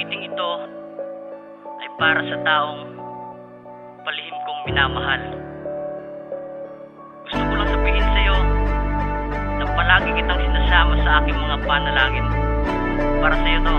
awiting ito ay para sa taong palihim kong minamahal. Gusto ko lang sabihin sa'yo na palagi kitang sinasama sa aking mga panalangin. Para sa'yo to,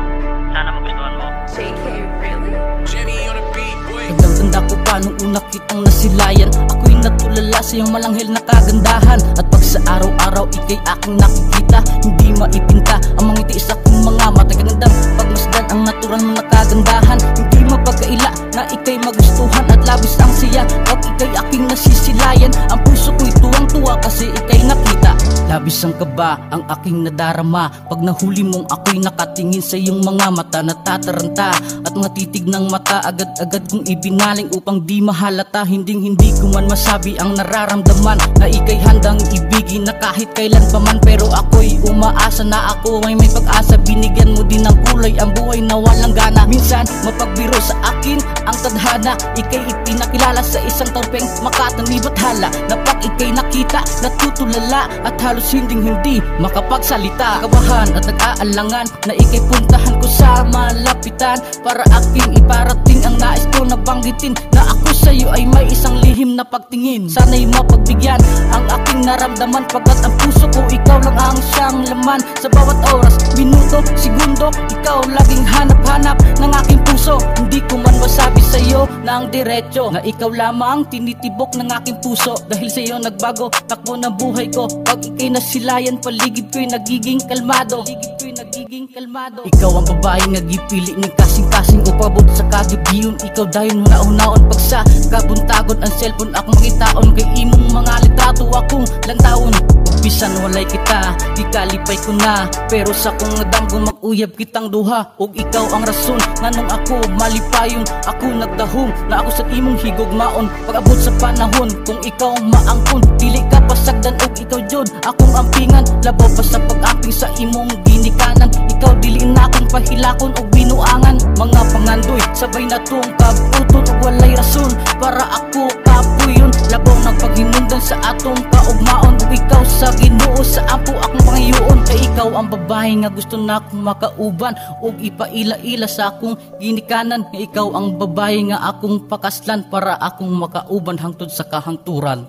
sana magustuhan mo. JK, really? Jenny on the beat, boy. Nagdang-tanda ko pa nung una kitang nasilayan. Ako'y natulala sa iyong malanghel na kagandahan. At pag sa araw-araw ika'y aking nakikita, hindi maipinta ang mga ngiti sa aking mga mata. Ganandang pagmasdan ang natural mo na kagandahan. Hindi mapagkaila na ika'y magustuhan at labis ang siya pag ika'y aking nasisilayan. Ang puso ko'y tuwang-tuwa kasi ika'y nakita. Labis ang kaba ang aking nadarama pag nahuli mong ako'y nakatingin sa iyong mga mata. Natataranta at mga titig ng mata agad-agad kong ibinaling upang di mahalata. Hindi ko man masabi ang nararamdaman na ika'y handang ibigin na kahit kailan pa man. Pero ako'y umaasa na ako ay may pag-asa. Binigyan mo din ng kulay ang buhay na walang gana. Minsan mapagbiro sa akin ang tadhana. Ika'y ipinakilala sa isang torpeng makatanibot hala. Na pag ika'y nakita natutulala at halos hindi makapagsalita. Kawahan at nag-aalangan na ika'y puntahan ko sa malapitan para aking iparating ang nais ko na banggitin na ako sa'yo ay may isang lihim na pagtingin. Sana'y mapagbigyan ang aking naramdaman pagkat ang puso ko ikaw lang ang siyang laman. Sa bawat oras, minuto, segundo, ikaw laging hanap-hanap ng aking puso. Hindi ko man masabi sa'yo na ang diretso na ikaw lamang tinitibok ng aking puso. Dahil sa'yo nagbago takbo ng buhay ko. Pag ika'y nasilayan, paligid ko'y nagiging kalmado. Ikaw ang babae nga gipili ng kasing-kasing upabot sa kagabiyon. Ikaw dayon mo naon-naon pag sa kabuntagon ang cellphone akong makitaon. Kay imong mga litrato akong lantawon. Bisan walay kita, ikalipay ko na. Pero sa kong nadamgo mag-uyab kitang duha. Og ikaw ang rason nga nung ako malipayon. Ako nagdahom na ako sa imong higugmaon. Pag-abot sa panahon kung ikaw maangkon, dili ka pasagdan og ikaw jud akong ampingan. Labaw pa sa pag-amping sa imong ginikanan. Ikaw dili na akong pahilakon og binuangan. Mga pangandoy sabay na tong kaputon og walay rason para ako kapuyon. Labaw ng paghinundan sa atong kaugmaon. Og ikaw sa Ginoo sa ampo akong pangayoon. Kay ikaw ang babae nga gusto na akong makauban og ipaila-ila sa akong ginikanan. Kay ikaw ang babae nga akong pakaslan para akong makauban hangtod sa kahangturan.